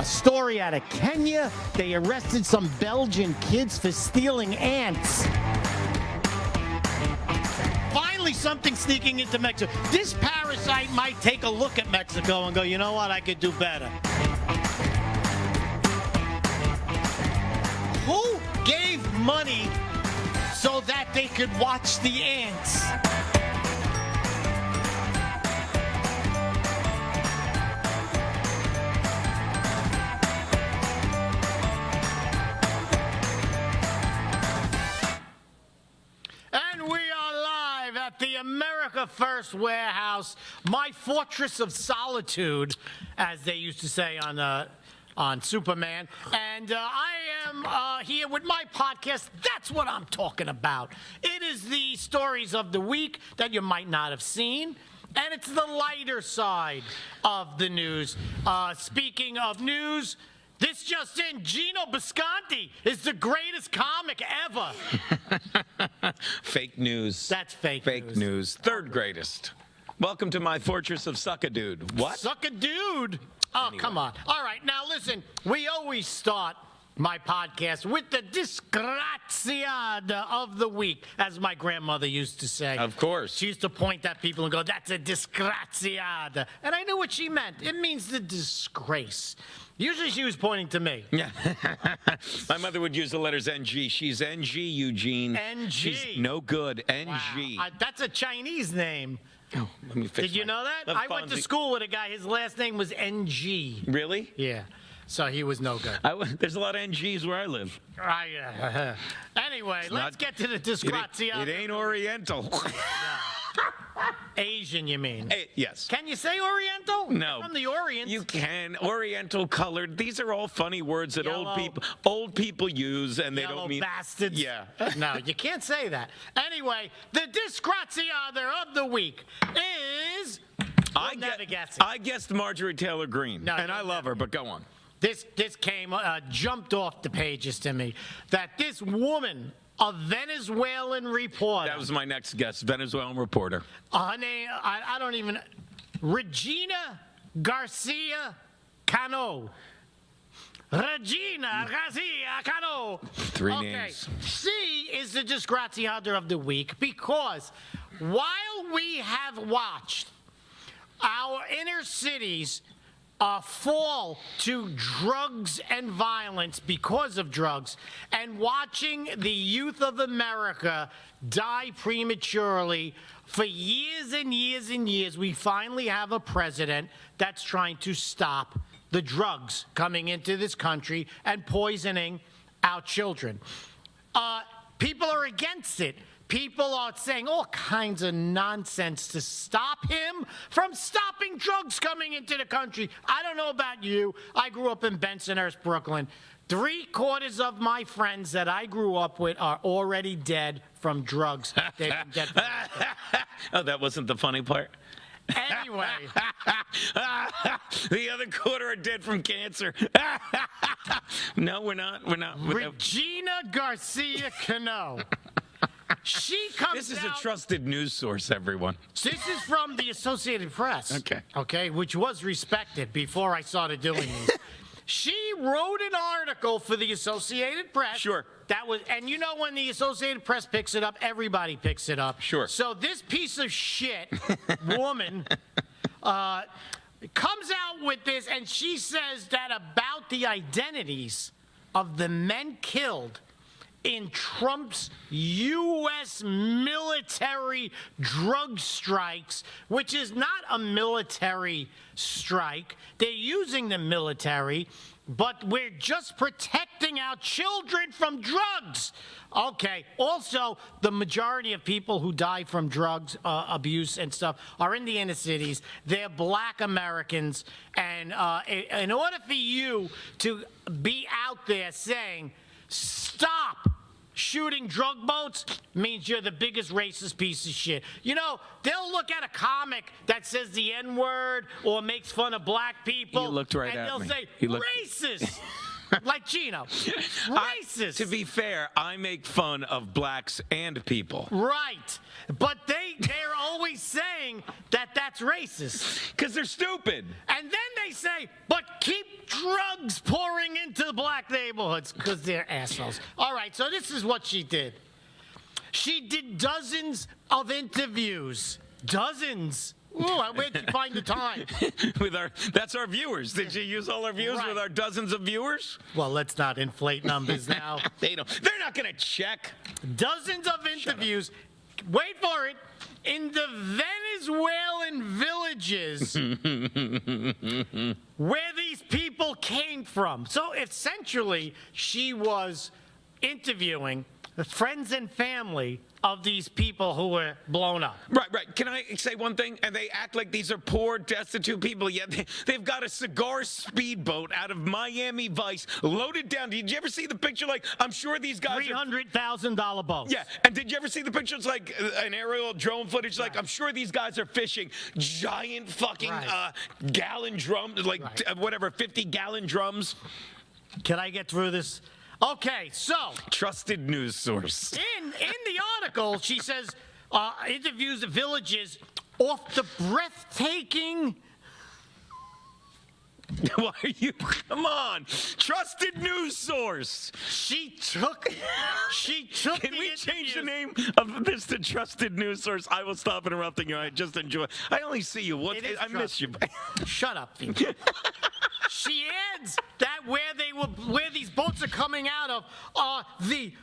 A story out of Kenya. They arrested some Belgian kids for stealing ants. Finally, something sneaking into Mexico. This parasite might take a look at Mexico and go, you know what, I could do better. Who gave money so that they could watch the ants? And we are live at the America First Warehouse, my fortress of solitude, as they used to say on Superman. And I am here with my podcast. That's what I'm talking about. It is the stories of the week that you might not have seen. And it's the lighter side of the news. Speaking of news, this just in, Gino Bisconti is the greatest comic ever. Fake news. That's fake news. Fake news. Third greatest. Welcome to my fortress of Suck-a-Dude. What? Suck-a-dude? Oh, Anyway. Come on. All right, now listen, we always start my podcast with the disgraziada of the week, as my grandmother used to say. Of course. She used to point at people and go, that's a disgraziada. And I knew what she meant. It means the disgrace. Usually she was pointing to me. Yeah. My mother would use the letters NG. She's NG, Eugene. NG. She's no good. NG. Wow. That's a Chinese name. Oh, let me fix Did you know that? That's I went to Fonzie. school with a guy, his last name was NG. Really? Yeah. So he was no good. There's a lot of NGs where I live. Anyway, let's get to the disgraziada. It ain't Oriental. Asian, you mean? Yes. Can you say Oriental? No. From the Orient. You can. Oriental colored. These are all funny words that Yellow. old people use, and they Yellow don't mean. bastards. Yeah. No, you can't say that. Anyway, the disgraziada of the week is. I never guess it. I guessed Marjorie Taylor Greene, No, and you'll I love her. But go on. This came, jumped off the pages to me, that this woman, a Venezuelan reporter. That was my next guess. Venezuelan reporter. Her name, I don't even, Regina Garcia Cano. Regina Garcia Cano. Three names. She is the disgraziada of the week because while we have watched our inner cities fall to drugs and violence because of drugs, and watching the youth of America die prematurely for years and years and years, we finally have a president that's trying to stop the drugs coming into this country and poisoning our children. People are against it. People are saying all kinds of nonsense to stop him from stopping drugs coming into the country. I don't know about you. I grew up in Bensonhurst, Brooklyn. 3/4 of my friends that I grew up with are already dead from drugs. They've been dead for Oh, that wasn't the funny part? Anyway. The other quarter are dead from cancer. No, we're not. We're not. Regina Garcia Cano. She comes This is out, a trusted news source, everyone. This is from the Associated Press. Okay. Which was respected before I started doing these. She wrote an article for the Associated Press. Sure. And you know when the Associated Press picks it up, everybody picks it up. Sure. So this piece of shit woman comes out with this, and she says that about the identities of the men killed in Trump's U.S. military drug strikes, which is not a military strike. They're using the military, but we're just protecting our children from drugs. Okay. Also, the majority of people who die from drugs abuse and stuff are in the inner cities. They're black Americans. And in order for you to be out there saying, stop shooting drug boats, means you're the biggest racist piece of shit. You know, they'll look at a comic that says the N-word or makes fun of black people. You looked right and at they'll me. say, You looked- racist. Like Gino. Racist. To be fair, I make fun of blacks and people. Right. But they're always saying that that's racist. Because they're stupid. And then they say, but keep drug drugs pouring into black neighborhoods because they're assholes. All right, so this is what she did. She did dozens of interviews. Dozens. Ooh, where'd you find the time? That's our viewers. Did you use all our views with our dozens of viewers? Well, let's not inflate numbers now. They're not going to check. Dozens of interviews. Wait for it. In the Venezuelan villages where these people came from. So essentially, she was interviewing the friends and family of these people who were blown up. Right. Can I say one thing? And they act like these are poor, destitute people, yet they've got a cigar speedboat out of Miami Vice loaded down. Did you ever see the picture? Like, I'm sure these guys $300,000 boats. Yeah, and did you ever see the pictures, like an aerial drone footage? Like, I'm sure these guys are fishing giant fucking gallon drums, like whatever, 50-gallon drums. Can I get through this? Okay, so trusted news source. In the article, she says interviews the villages off the breathtaking. Why are you? Come on, trusted news source. She took. Can we change the name of this to trusted news source? I will stop interrupting you. I just enjoy. I only see you. I miss you. Shut up, Phoebe. She adds that where these boats are coming out of are the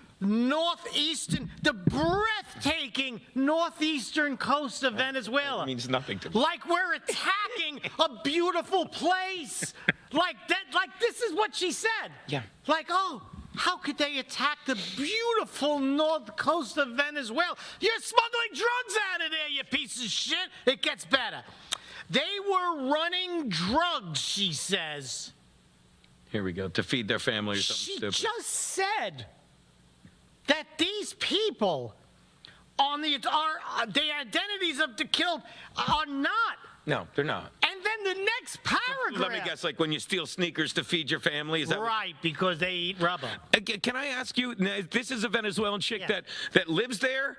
breathtaking northeastern coast of Venezuela. It means nothing to me. Like we're attacking a beautiful place. Like this is what she said. Yeah. Like, oh, how could they attack the beautiful north coast of Venezuela? You're smuggling drugs out of there, you piece of shit. It gets better. They were running drugs, she says. Here we go, to feed their family or something stupid. She just said that these people on the identities of the killed are not. No, they're not. And then the next paragraph. Let me guess, like when you steal sneakers to feed your family? Is that right, because they eat rubber. Can I ask you, this is a Venezuelan chick that lives there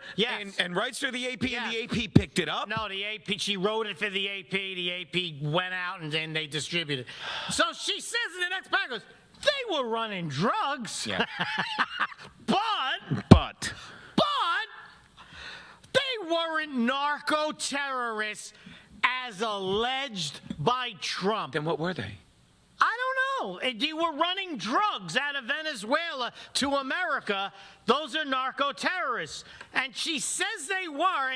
and writes for the AP, and the AP picked it up? No, the AP, she wrote it for the AP. The AP went out and then they distributed it. So she says in the next paragraph, they were running drugs. Yeah. But they weren't narco-terrorists as alleged by Trump. Then what were they? I don't know. They were running drugs out of Venezuela to America. Those are narco-terrorists. And she says they were,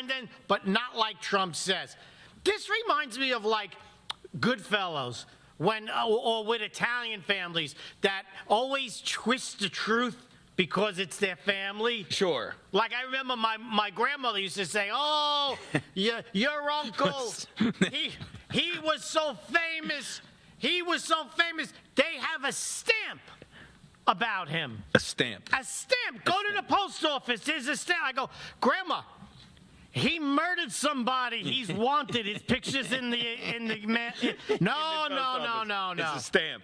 but not like Trump says. This reminds me of like Goodfellas, or with Italian families that always twist the truth because it's their family. Sure. Like I remember my grandmother used to say, "Oh, your uncle, he was so famous. He was so famous. They have a stamp about him." A stamp. A stamp. Go to the post office. There's a stamp. I go, "Grandma, he murdered somebody. He's wanted. His picture's in the man." No. It's a stamp.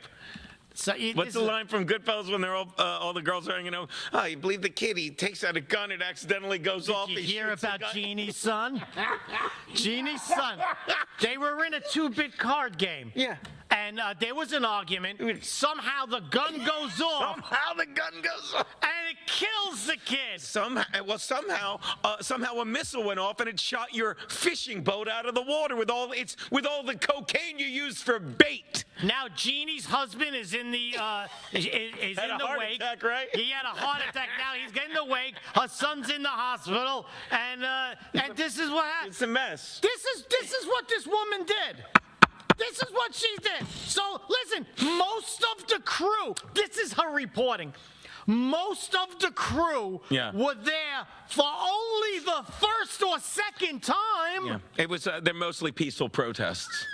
So what's the line from Goodfellas when they're all the girls are hanging out? Oh, you believe the kid? He takes out a gun, it accidentally goes off. Did you hear about Jeannie's son? Jeannie's son. They were in a 2-bit card game. Yeah. And there was an argument. Somehow the gun goes off. Somehow the gun goes off. And it kills the kid. Somehow a missile went off and it shot your fishing boat out of the water with all the cocaine you used for bait. Now Jeannie's husband is in the is in the wake. Attack, right? He had a heart attack. Now he's getting the wake. Her son's in the hospital, and this is what happened. It's a mess. This is what this woman did. This is what she did. So listen, most of the crew. This is her reporting. Most of the crew were there for only the first or second time. Yeah. It was. They're mostly peaceful protests.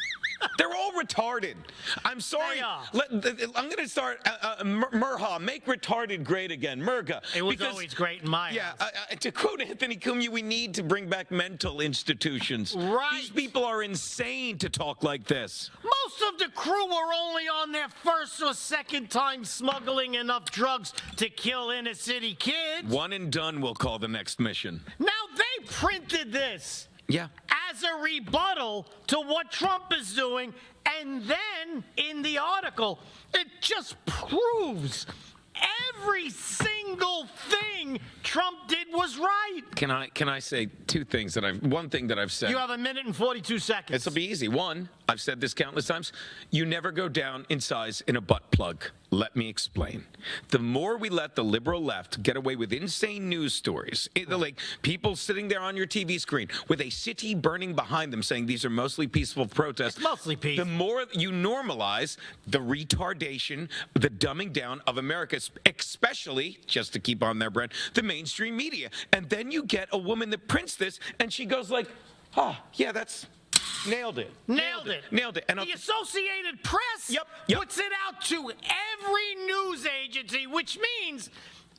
They're all retarded. I'm sorry. I'm going to start. Murha, make retarded great again. Murga. It was always great in my house. To quote Anthony Cumia, we need to bring back mental institutions. Right. These people are insane to talk like this. Most of the crew were only on their first or second time smuggling enough drugs to kill inner city kids. One and done, we'll call the next mission. Now they printed this. Yeah. As a rebuttal to what Trump is doing, and then in the article, it just proves every single thing Trump did was right. Can I say two things one thing that I've said? You have a minute and 42 seconds. This will be easy. One, I've said this countless times. You never go down in size in a butt plug. Let me explain. The more we let the liberal left get away with insane news stories, like people sitting there on your TV screen with a city burning behind them saying these are mostly peaceful protests. It's mostly peace. The more you normalize the retardation, the dumbing down of America, especially, just to keep on their brand, the mainstream media. And then you get a woman that prints this and she goes like, oh, yeah, that's... Nailed it. Nailed it. And the Associated Press puts it out to every news agency, which means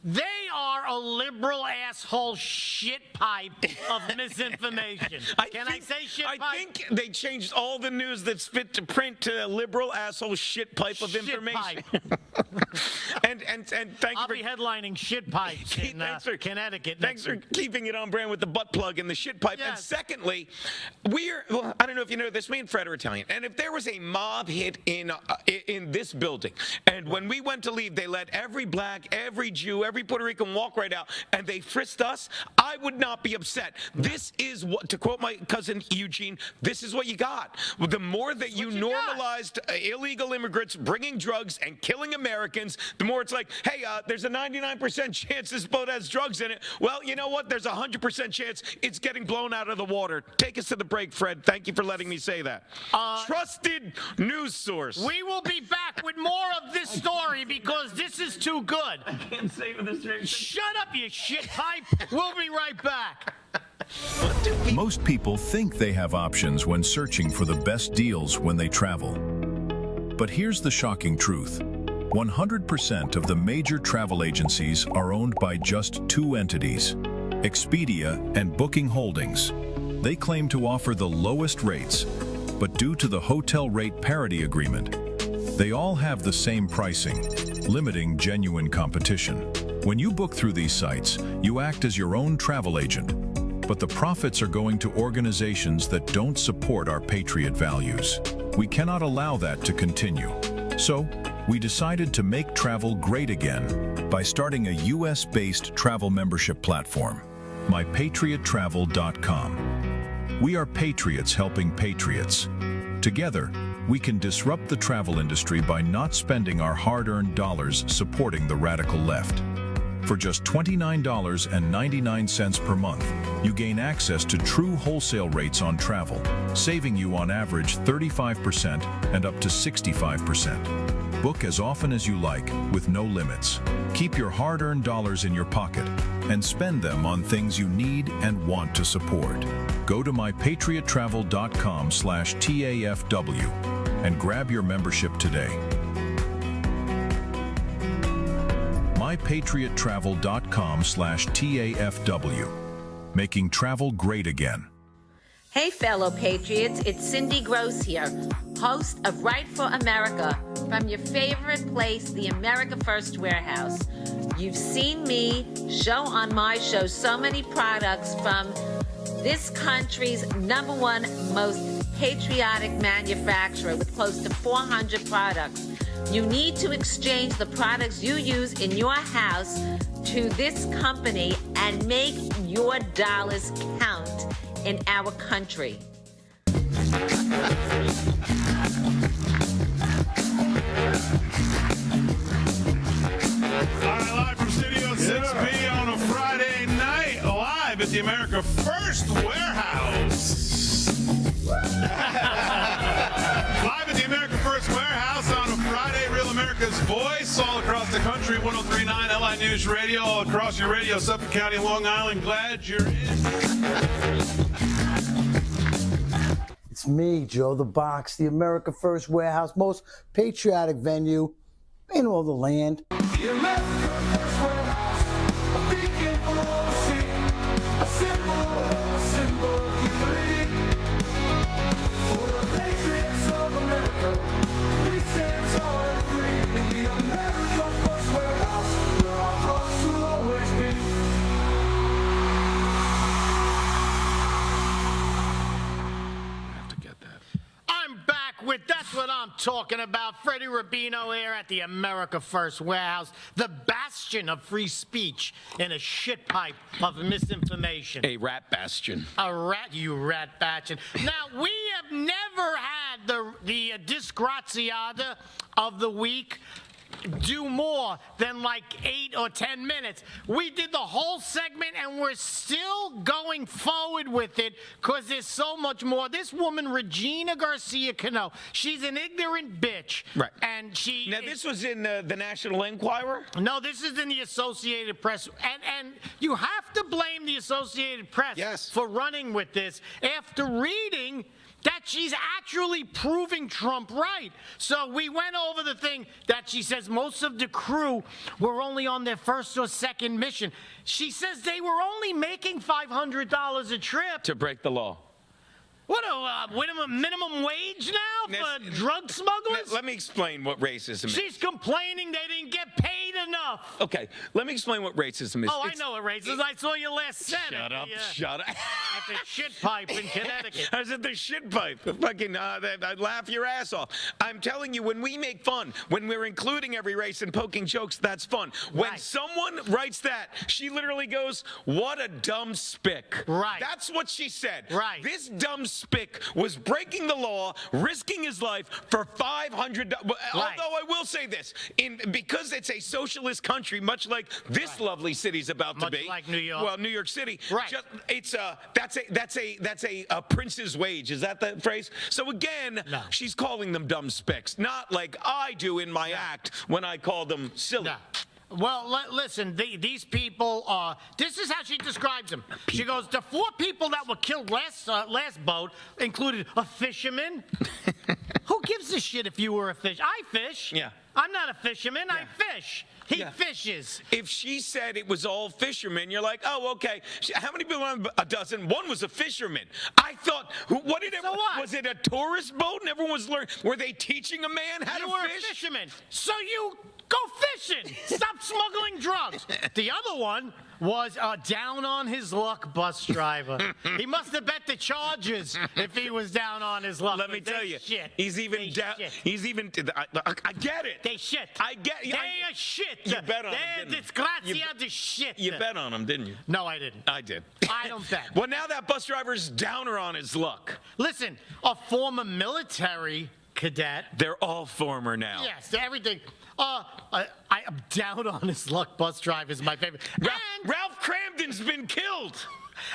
they are a liberal asshole shit pipe of misinformation. Can I say shit pipe? I think they changed all the news that's fit to print to a liberal asshole shit pipe of information. and thank you I'll for be headlining shit pipes in Connecticut. Thanks for keeping it on brand with the butt plug and the shit pipe. Yes. And secondly, I don't know if you know this, me and Fred are Italian, and if there was a mob hit in this building, and when we went to leave, they let every black, every Jew, every Puerto Rican walk right out, and they frisked us, I would not be upset. This is what, to quote my cousin Eugene, this is what you got. The more that you normalized illegal immigrants bringing drugs and killing Americans, the more it's like, hey, there's a 99% chance this boat has drugs in it. Well, you know what? There's a 100% chance it's getting blown out of the water. Take us to the break, Fred. Thank you for letting me say that. Trusted news source. We will be back with more of this story because this is too good. I can't say with this reaction. Shut up, you shit pipe. We'll be right back. Most people think they have options when searching for the best deals when they travel. But here's the shocking truth. 100% of the major travel agencies are owned by just two entities, Expedia and Booking Holdings. They claim to offer the lowest rates, but due to the hotel rate parity agreement, they all have the same pricing, limiting genuine competition. When you book through these sites, you act as your own travel agent, but the profits are going to organizations that don't support our patriot values. We cannot allow that to continue. So, we decided to make travel great again by starting a US-based travel membership platform, mypatriottravel.com. We are patriots helping patriots. Together, we can disrupt the travel industry by not spending our hard-earned dollars supporting the radical left. For just $29.99 per month, you gain access to true wholesale rates on travel, saving you on average 35% and up to 65%. Book as often as you like, with no limits. Keep your hard-earned dollars in your pocket and spend them on things you need and want to support. Go to mypatriottravel.com/TAFW and grab your membership today. mypatriottravel.com/TAFW. Making travel great again. Hey, fellow patriots, it's Cindy Gross here, host of Right for America, from your favorite place, the America First Warehouse. You've seen me show on my show so many products from this country's #1 most patriotic manufacturer with close to 400 products. You need to exchange the products you use in your house to this company and make your dollars count in our country. All right, live from Studio 6B on a Friday night, live at the America First Warehouse. Live at the America First Warehouse on a Friday, Real America's Voice, all across the country, 103.9 LI News Radio, all across your radio, Suffolk County, Long Island. Glad you're in. It's me, Joe the Box, the America First Warehouse, most patriotic venue in all the land. The America First Warehouse, a beacon for all to see, a symbol of unity. For the patriots of America, we stand tall and free. In the America First Warehouse, where our hearts will always be. I'm back with That's What I'm Talking talking about Freddie Rubino here at the America First Warehouse, the bastion of free speech in a shit pipe of misinformation. A rat bastion. A rat, you rat bastion. Now, we have never had the disgraziata of the week do more than like 8 or 10 minutes. We did the whole segment and we're still going forward with it because there's so much more. This woman, Regina Garcia Cano, she's an ignorant bitch. Right. And she... Now, this was in the National Enquirer? No, this is in the Associated Press. And you have to blame the Associated Press Yes. for running with this after reading that she's actually proving Trump right. So we went over the thing that she says most of the crew were only on their first or second mission. She says they were only making $500 a trip. To break the law. What, a minimum wage now for This- drug smugglers? Let me explain what racism is. She's complaining they didn't get paid enough. Okay, let me explain what racism is. Oh, I know what racist. I saw you last Senate. Shut up, Yeah. shut up. At the shit pipe in Connecticut. I was at the shit pipe. I'd laugh your ass off. I'm telling you, when we make fun, when we're including every race and poking jokes, that's fun. When Right. someone writes that, she literally goes, "What a dumb spick." Right. That's what she said. Right. This dumb spick was breaking the law, risking his life for $500. Although I will say this, because it's a socialist country, much like this lovely city's about Much to be. like New York. Well, New York City. Right. That's a prince's wage. Is that the phrase? So again, No. she's calling them dumb spicks, not like I do in my act when I call them silly. No. Well, listen, these people are, this is how she describes them. She goes, the 4 people that were killed last boat included a fisherman. Who gives a shit if you were a fish? I fish. Yeah. I'm not a fisherman, I fish. He Yeah. fishes. If she said it was all fishermen, you're like, oh, okay. How many people on a dozen? One was a fisherman. I thought, what did it? So what? Was it a tourist boat and everyone was learning? Were they teaching a man how You to were fish? a fisherman, so you go fishing. Stop smuggling drugs. The other one was a down on his luck bus driver. He must have bet the Chargers if he was down on his luck. Let me They tell you, shit. he's even They down. shit. He's even. I get it. They shit. I get. They are shit. You bet on them, They're didn't you? disgrazia de shit. You bet on him, didn't you? No, I didn't. I did. I don't bet. Well, now that bus driver's downer on his luck. Listen, a former military cadet. They're all former now. Yes, everything. I am down on his luck. Bus driver is my favorite. Ralph Cramden's been killed.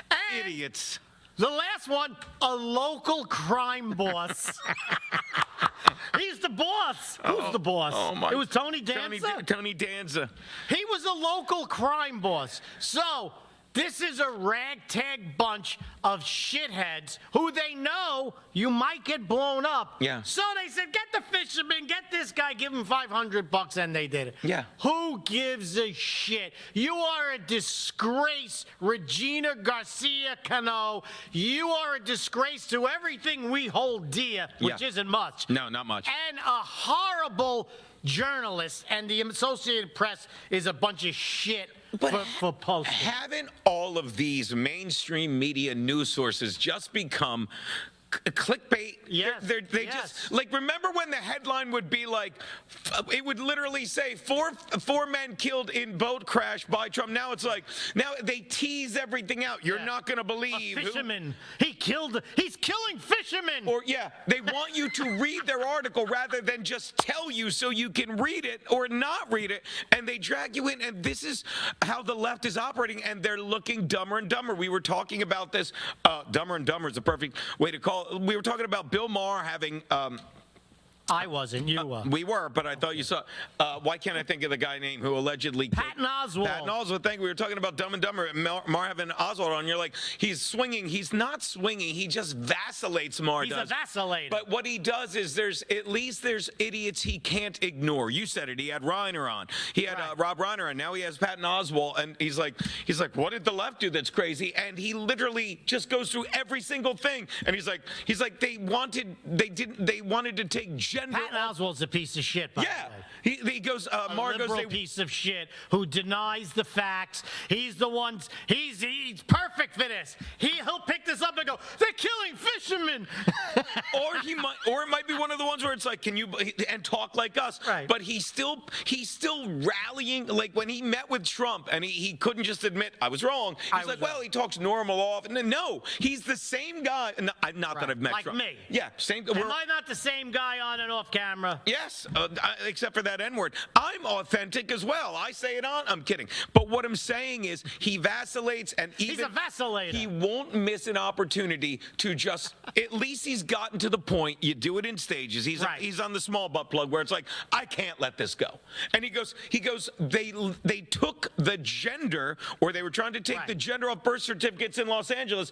And Idiots. the last one, a local crime boss. He's the boss. Who's the boss? Oh my! It was Tony Danza. Tony Danza. He was a local crime boss. So this is a ragtag bunch of shitheads who they know you might get blown up. Yeah. So they said, get the fisherman, get this guy, give him $500, and they did it. Yeah. Who gives a shit? You are a disgrace, Regina Garcia Cano. You are a disgrace to everything we hold dear, which Yeah. isn't much. No, not much. And a horrible journalist, and the Associated Press is a bunch of shit for posting. Haven't all of these mainstream media news sources just become clickbait? Yes, They yes. just, like, remember when the headline would be like, it would literally say four men killed in boat crash by Trump. Now it's like, now they tease everything out. You're Yeah. not going to believe A who. fisherman. He's killing fishermen. Or, yeah, they want you to read their article rather than just tell you so you can read it or not read it. And they drag you in. And this is how the left is operating. And they're looking dumber and dumber. We were talking about this. Dumber and dumber is a perfect way to call it. We were talking about Bill Maher having. I wasn't. You were. We were, but I thought you saw. Why can't I think of the guy name who allegedly killed Patton Oswalt. Patton Oswalt. Thank you. We were talking about Dumb and Dumber. Marvin Oswalt on. You're like, he's swinging. He's not swinging. He just vacillates. Mar He's does. a vacillator. But what he does is there's idiots he can't ignore. You said it. He had Reiner on. He had Right. Rob Reiner on. Now he has Patton Oswalt, and he's like, what did the left do that's crazy? And he literally just goes through every single thing. And he's like, they wanted to take gender. Patton Oswalt's a piece of shit, by Yeah, the way. he goes. A Margot's liberal piece of shit who denies the facts. He's the one. He's perfect for this. He'll pick this up and go, "They're killing fishermen." or it might be one of the ones where it's like, can you and talk like us? Right. But he's still rallying. Like when he met with Trump, and he couldn't just admit I was wrong. He's like, well, he talks normal off. No, he's the same guy. Not that I've met Like Trump. me. Yeah, same. Am I not the same guy on and off camera? Yes, except for that N-word. I'm authentic as well. I say it on. I'm kidding. But what I'm saying is he vacillates, and even He's a vacillator. he won't miss an opportunity to just. At least he's gotten to the point. You do it in stages. He's on the small butt plug where it's like, I can't let this go. And he goes. They took the gender, or they were trying to take the gender off birth certificates in Los Angeles,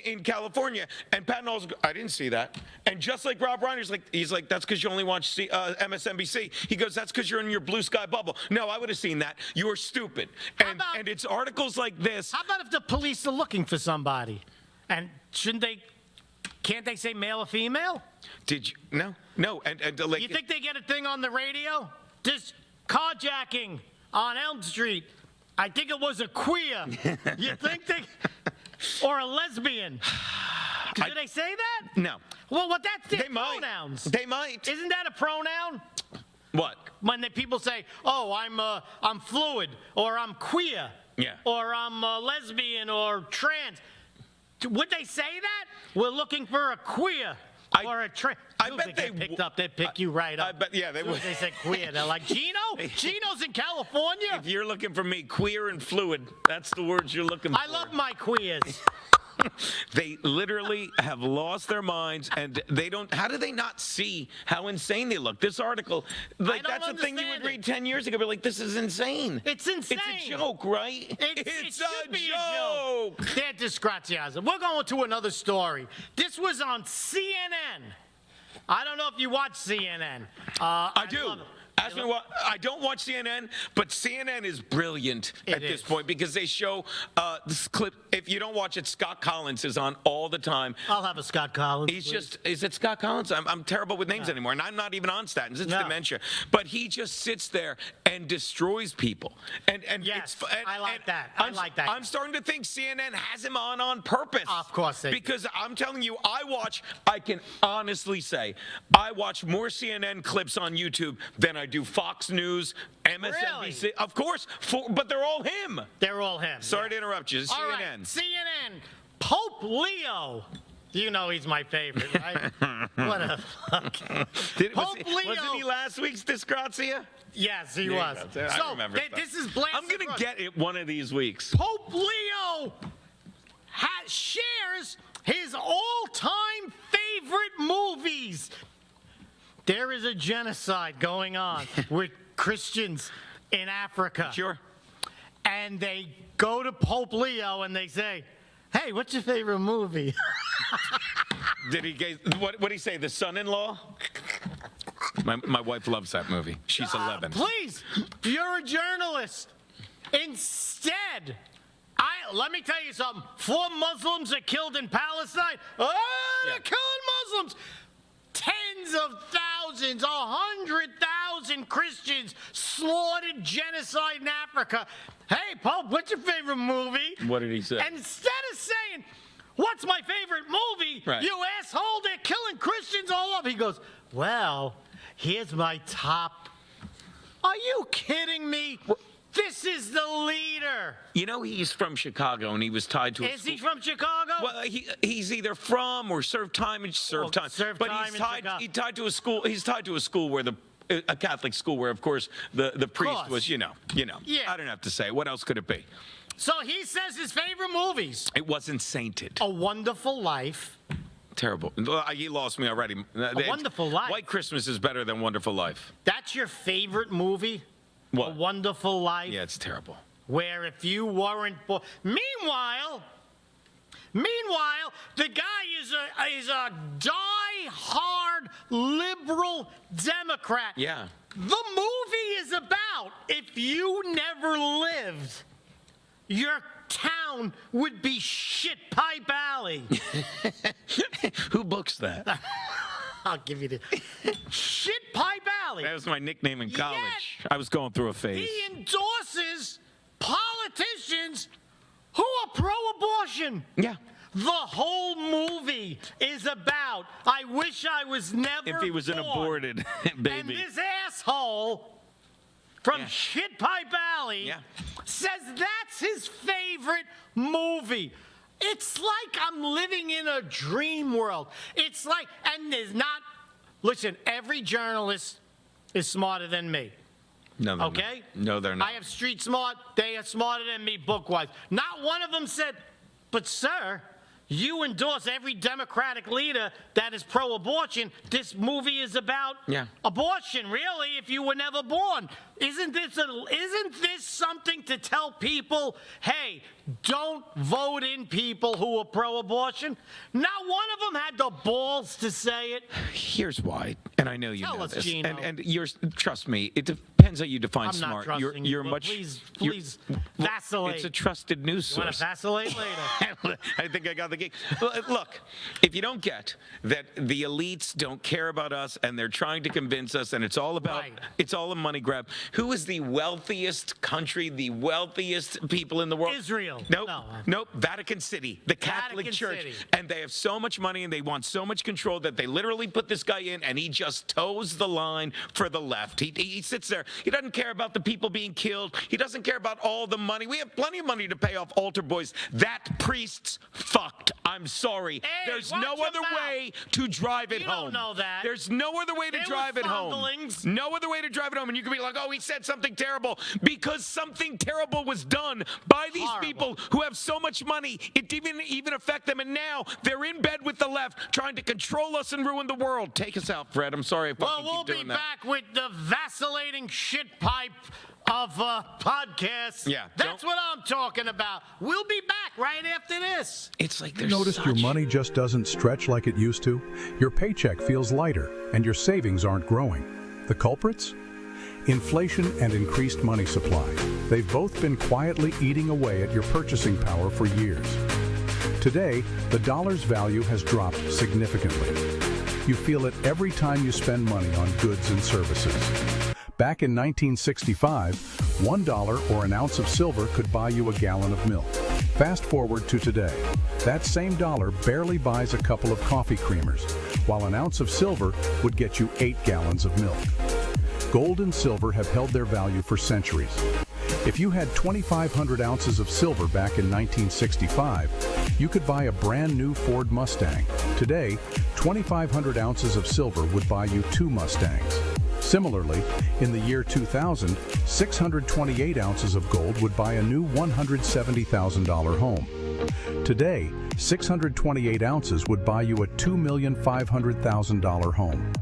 in California. And Patton Oswalt goes, I didn't see that. And just like Rob Reiner's he's like, that's because you only watch MSNBC. He goes, that's because you're in your blue sky bubble. No, I would have seen that. You're stupid. And it's articles like this. How about if the police are looking for somebody, and can't they say male or female? Did you? No. And like, You think they get a thing on the radio? This carjacking on Elm Street. I think it was a queer. You think they, or a lesbian? Do they say that? No. Well, that's their They might. pronouns. They might. Isn't that a pronoun? What? When people say, "Oh, I'm fluid," or "I'm queer," Yeah. or "I'm lesbian," or "trans," would they say that? We're looking for a queer or a trans. I bet they picked up. They'd pick you right up. I bet, yeah, they As soon would. as they said queer, they're like, Gino? Gino's in California? If you're looking for me, queer and fluid, that's the words you're looking for. I love my queers. They literally have lost their minds, and they don't. How do they not see how insane they look? This article, like, don't that's the thing you would understand read 10 years ago. Be like, this is insane. It's insane. It's a joke, right? It It's should a be joke. a joke. They're disgraziaza. We're going to another story. This was on CNN. I don't know if you watch CNN. I do. love it. Ask me what. I don't watch CNN, but CNN is brilliant at this is. point because they show this clip. If you don't watch it, Scott Collins is on all the time. I'll have a Scott Collins. He's please. just, is it Scott Collins? I'm terrible with names anymore, and I'm not even on statins. It's No. dementia. But he just sits there and destroys people. And Yes, it's, I like that. I like that. I'm starting to think CNN has him on purpose. Of course they do. Because I'm telling you, I can honestly say, I watch more CNN clips on YouTube than I do Fox News, MSNBC. Really? Of course, but they're all him. They're all him. Sorry to interrupt you. It's All CNN. right, CNN. Pope Leo. You know he's my favorite, right? What a fuck. Pope Leo. Wasn't he last week's Disgrazia? Yes, he There you was. go. I So remember stuff. this is blasted. I'm going to get it one of these weeks. Pope Leo shares his all-time favorite movies. There is a genocide going on with Christians in Africa. Sure. And they go to Pope Leo and they say, hey, what's your favorite movie? Did he? What did he say? The son-in-law? My wife loves that movie. She's 11. Please, you're a journalist. Instead, let me tell you something. 4 Muslims are killed in Palestine. Oh, they're killing Muslims. Tens of thousands, 100,000 Christians slaughtered, genocide in Africa. Hey, Pope, what's your favorite movie? What did he say? And instead of saying, what's my favorite movie? Right. You asshole, they're killing Christians all over. He goes, well, here's my top. Are you kidding me? This is the leader. You know he's from Chicago, and he was tied to a Is he school. from Chicago? Well, he's either from or served time and served time. served but time he's in tied. Chicago. He's tied to a school. He's tied to a school where a Catholic school where, of course, the priest course. was. You know. Yeah. I don't have to say. What else could it be? So he says his favorite movies. It wasn't sainted. A Wonderful Life. Terrible. He lost me already. A Wonderful Life. White Christmas is better than Wonderful Life. That's your favorite movie? What? A Wonderful Life? Yeah, it's terrible. Where if you weren't born. Meanwhile, the guy is a die-hard liberal Democrat. Yeah. The movie is about if you never lived, your town would be shit pipe alley. Who books that? I'll give you the Shit Pipe Alley. That was my nickname in college. I was going through a phase. He endorses politicians who are pro-abortion. Yeah. The whole movie is about, I wish I was never If he was an born. aborted baby. And this asshole from Yeah. Shit Pipe Alley says that's his favorite movie. It's like I'm living in a dream world. It's like, and there's not, listen, every journalist is smarter than me. No, they're Okay? not. No, they're not. I have street smart. They are smarter than me book-wise. Not one of them said, but sir, you endorse every Democratic leader that is pro-abortion. This movie is about abortion, really, if you were never born. Isn't this something to tell people, hey, don't vote in people who are pro-abortion? Not one of them had the balls to say it. Here's why, and I know you Tell know us, this. Gino. And trust me, it depends how you define I'm not smart. trusting You're you, much. but you're- please vacillate. It's a trusted news You want source. to vacillate later? I think I got the gig. Look, if you don't get that the elites don't care about us and they're trying to convince us, and it's all about, it's all a money grab. Who is the wealthiest country, the wealthiest people in the world? Israel. Nope. No. Nope. Vatican City, the Catholic Vatican Church. City. And they have so much money and they want so much control that they literally put this guy in and he just toes the line for the left. He sits there. He doesn't care about the people being killed. He doesn't care about all the money. We have plenty of money to pay off altar boys. That priest's fucked. I'm sorry. Hey, There's watch no your other mouth. way to drive it You home. don't know that. There's no other way to There drive was it home. fumblings. No other way to drive it home. And you can be like, oh, he said something terrible. Because something terrible was done by these Horrible. people who have so much money, it didn't even affect them. And now they're in bed with the left, trying to control us and ruin the world. Take us out, Fred. I'm sorry I fucking Well, we'll keep be doing that. back with the vacillating shit pipe of podcasts. Yeah, That's what I'm talking about. We'll be back right after this. It's like there's Noticed your money just doesn't stretch like it used to? Your paycheck feels lighter, and your savings aren't growing. The culprits? Inflation and increased money supply. They've both been quietly eating away at your purchasing power for years. Today, the dollar's value has dropped significantly. You feel it every time you spend money on goods and services. Back in 1965, $1 or an ounce of silver could buy you a gallon of milk. Fast forward to today. That same dollar barely buys a couple of coffee creamers, while an ounce of silver would get you 8 gallons of milk. Gold and silver have held their value for centuries. If you had 2,500 ounces of silver back in 1965, you could buy a brand new Ford Mustang. Today, 2,500 ounces of silver would buy you 2 Mustangs. Similarly, in the year 2000, 628 ounces of gold would buy a new $170,000 home. Today, 628 ounces would buy you a $2,500,000 home.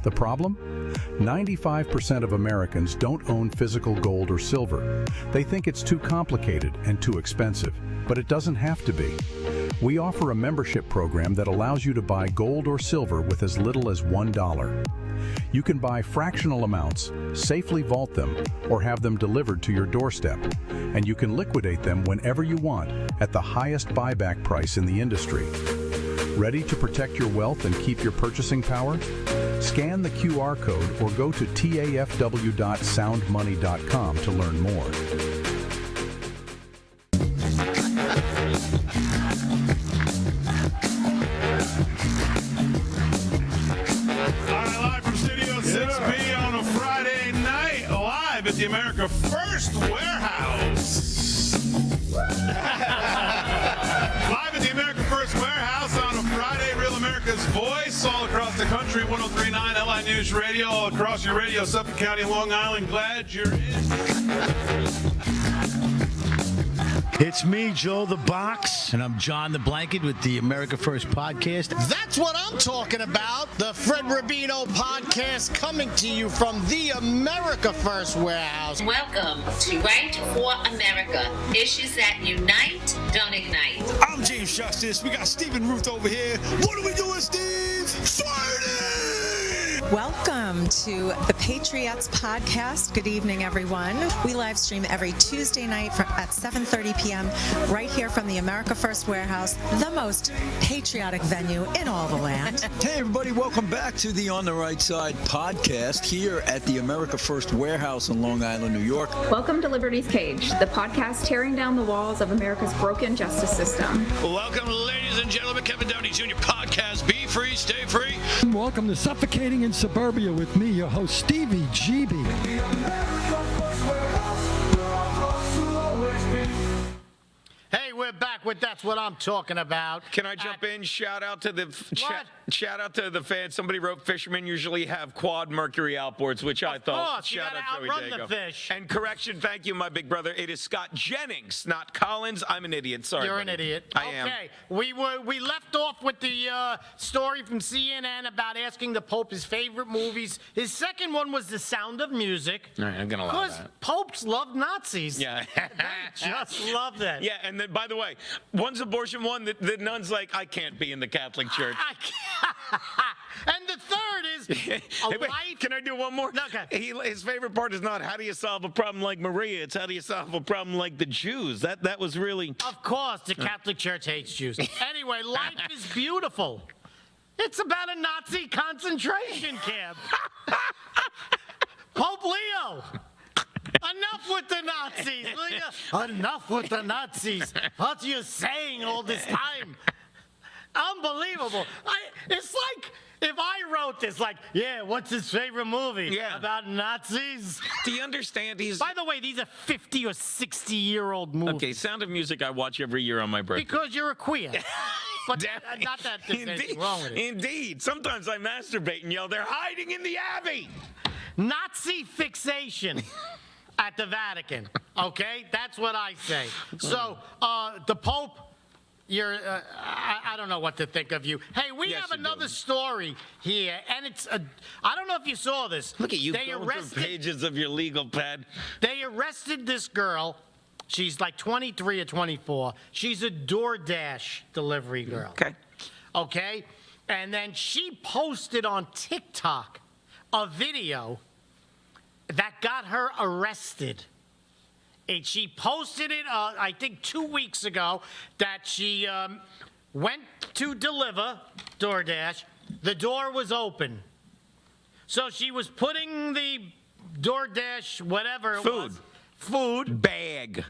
The problem? 95% of Americans don't own physical gold or silver. They think it's too complicated and too expensive, but it doesn't have to be. We offer a membership program that allows you to buy gold or silver with as little as $1. You can buy fractional amounts, safely vault them, or have them delivered to your doorstep. And you can liquidate them whenever you want at the highest buyback price in the industry. Ready to protect your wealth and keep your purchasing power? Scan the QR code or go to tafw.soundmoney.com to learn more. All right, live from Studio 6B on a Friday night, live at the America First Warehouse. Live at the America First Warehouse on a Friday, Real America's Voice, all across the country, 103.9 LI News Radio, all across your radio, Suffolk County, Long Island. Glad you're in. It's me, Joe the Box. And I'm John the Blanket with the America First Podcast. That's what I'm talking about. The Fred Rubino podcast coming to you from the America First Warehouse. Welcome to Right for America. Issues that unite, don't ignite. I'm James Justice. We got Stephen Ruth over here. What are we doing, Steve? Fighting! Welcome to the Patriots Podcast. Good evening, everyone. We live stream every Tuesday night at 7:30 p.m. right here from the America First Warehouse, the most patriotic venue in all the land. Hey, everybody. Welcome back to the On the Right Side podcast here at the America First Warehouse in Long Island, New York. Welcome to Liberty's Cage, the podcast tearing down the walls of America's broken justice system. Welcome, ladies and gentlemen. Kevin Downey Jr. podcast. Be free, stay free. Welcome to Suffocating in Suburbia with me, your host, Stevie GB. Hey, we're back with That's What I'm Talking About. Can I jump in? Shout out to the shout out to the fans. Somebody wrote fishermen usually have quad mercury outboards, which I thought. Of course, you shout gotta out Joey outrun Dago. the fish. And correction, thank you, my big brother. It is Scott Jennings, not Collins. I'm an idiot. Sorry, You're buddy. an idiot. I am. Okay, we left off with the story from CNN about asking the Pope his favorite movies. His second one was The Sound of Music. All right, I'm gonna allow Because that. popes love Nazis. Yeah. They just love that. Yeah, and then, by the way, one's abortion one, the nun's like, I can't be in the Catholic Church. And the third is a Hey, wait, life. can I do one more? Okay. His favorite part is not how do you solve a problem like Maria, it's how do you solve a problem like the Jews. That was really... Of course, the Catholic Church hates Jews. Anyway, life is beautiful. It's about a Nazi concentration camp. Pope Leo. Enough with the Nazis. Leo. Enough with the Nazis. What are you saying all this time? Unbelievable. It's like if I wrote this, like, yeah, what's his favorite movie? Yeah. About Nazis? Do you understand? By the way, these are 50 or 60-year-old movies. Okay, Sound of Music I watch every year on my birthday. Because you're a queer. But not that there's anything wrong with it. Indeed. Sometimes I masturbate and yell, they're hiding in the Abbey. Nazi fixation at the Vatican. Okay? That's what I say. So, the Pope, I don't know what to think of you. Hey, we Yes, have you do. another story here, and I don't know if you saw this. Look at you They going arrested, through pages of your legal pad. They arrested this girl. She's like 23 or 24. She's a DoorDash delivery girl. Okay. Okay? And then she posted on TikTok a video that got her arrested. And she posted it, I think 2 weeks ago, that she went to deliver DoorDash. The door was open. So she was putting the DoorDash, whatever it was. Food. Bag.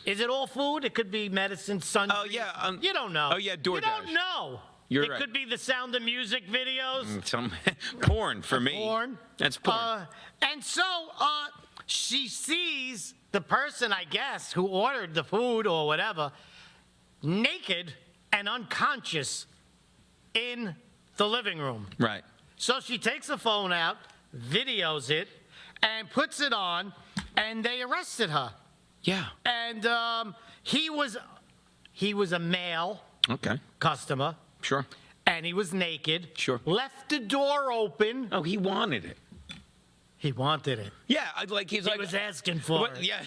Is it all food? It could be medicine, sundries. Oh, yeah. You don't know. Oh, yeah, DoorDash. You don't know. You're it right. could be the Sound of Music videos. Some porn for me. Porn. That's porn. And so she sees the person, I guess, who ordered the food or whatever, naked and unconscious in the living room. Right. So she takes the phone out, videos it, and puts it on, and they arrested her. Yeah. And he was a male Okay. customer. Sure. And he was naked. Sure. Left the door open. Oh, he wanted it. He wanted it. Yeah, he was asking for it. Yeah.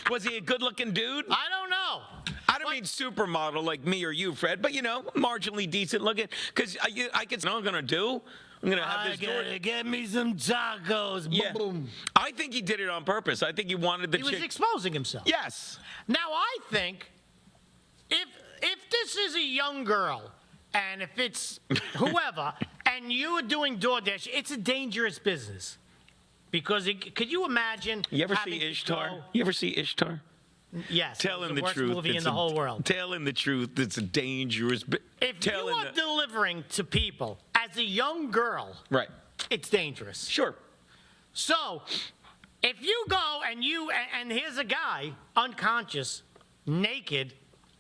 Was he a good-looking dude? I don't know. I don't mean supermodel like me or you, Fred, but, marginally decent looking. Because I could, I'm going to do? I'm going to have this door. Get me some tacos. Yeah. Boom. I think he did it on purpose. I think he wanted the He chick. was exposing himself. Yes. Now, I think if this is a young girl, and if it's whoever, and you are doing DoorDash, it's a dangerous business. Because could you imagine? You ever having see to Ishtar? go- You ever see Ishtar? Yes. Telling it was the the worst truth. movie in it's the whole world. Telling the truth. It's a dangerous. If you are delivering to people as a young girl, Right. it's dangerous. Sure. So, if you go and here's a guy unconscious, naked,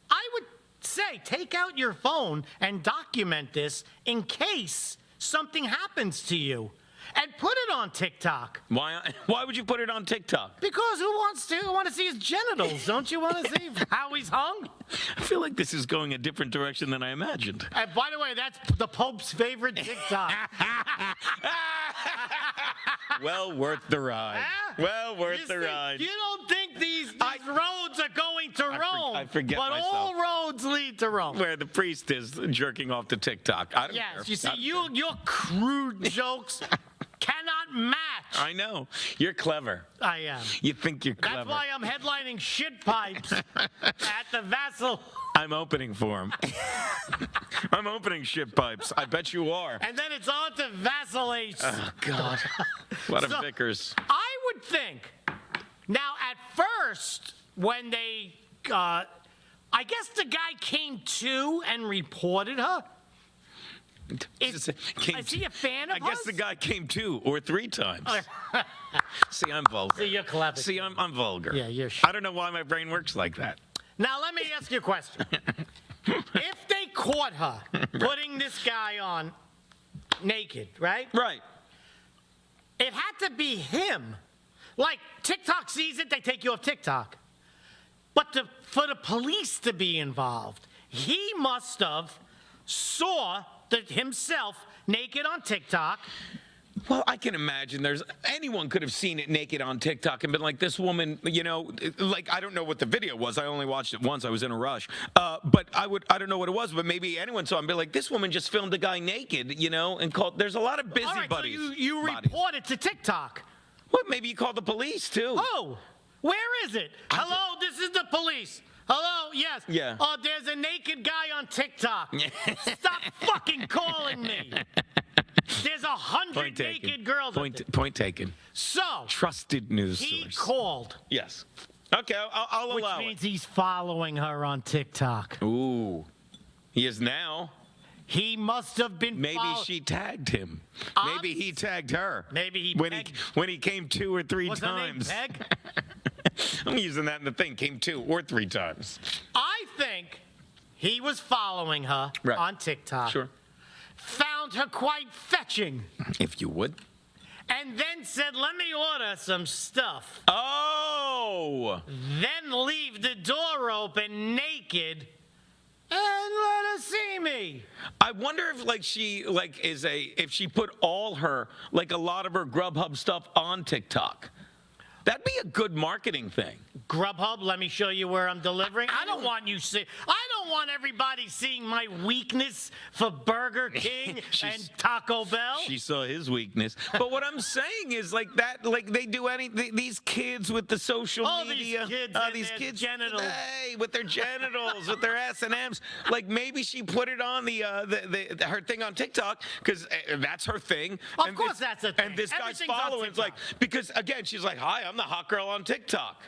I would say take out your phone and document this in case something happens to you, and put it on TikTok. Why would you put it on TikTok? Because who wants to? I want to see his genitals. Don't you want to see how he's hung? I feel like this is going a different direction than I imagined. And by the way, that's the Pope's favorite TikTok. Well worth the ride. Well worth You the see, ride. You don't think these roads are going to Rome. I forget but myself. all roads lead to Rome. Where the priest is jerking off to TikTok. I don't care. Yes, you see, I don't care. your crude jokes I know. You're clever. I am. You think you're clever. That's why I'm headlining Shit Pipes at the Vassal. I'm opening for him. I'm opening Shit Pipes. I bet you are. And then it's on to Vacillates. Oh, God. What a So, Vickers. I would think. Now, at first, when they, I guess the guy came to and reported her. Is he a fan of I guess hers? the guy came 2 or 3 times. See, I'm vulgar. See, you're clever. See, I'm vulgar. Yeah, you're I don't know why my brain works like that. Now, let me ask you a question. If they caught her putting this guy on naked, right? Right. It had to be him. Like, TikTok sees it, they take you off TikTok. But for the police to be involved, he must have saw himself naked on TikTok. Well, I can imagine anyone could have seen it naked on TikTok and been like, this woman, like, I don't know what the video was. I only watched it once. I was in a rush. But I don't know what it was, but maybe anyone saw it and be like, this woman just filmed a guy naked, and called, there's a lot of busybodies. All right, so you report it to TikTok. Well, maybe you called the police, too. Oh, where is it? Hello, this is the police. Hello, yes. Yeah. Oh, there's a naked guy on TikTok. Stop fucking calling me. There's 100 naked girls. Point taken. So. Trusted news he source. Called. Yes. Okay, I'll allow it. Which means he's following her on TikTok. Ooh. He is now. He must have been. Maybe she tagged him. Maybe he tagged her. Maybe he when he came 2 or 3 What's times. Her name, Peg? I'm using that in the thing. Came 2 or 3 times. I think he was following her on TikTok. Sure. Found her quite fetching. If you would. And then said, let me order some stuff. Oh! Then leave the door open naked and let her see me. I wonder if if she put a lot of her Grubhub stuff on TikTok. That'd be a good marketing thing. Grubhub, let me show you where I'm delivering. I don't want everybody seeing my weakness for Burger King and Taco Bell. She saw his weakness. But what I'm saying is they do these kids with the social media. These kids genitals. Hey, with their genitals, with their S&Ms. Like maybe she put it on her thing on TikTok because that's her thing. Of course that's a thing. And this guy's Everything's on following. It's like, because again, she's like, hi, I'm the hot girl on TikTok.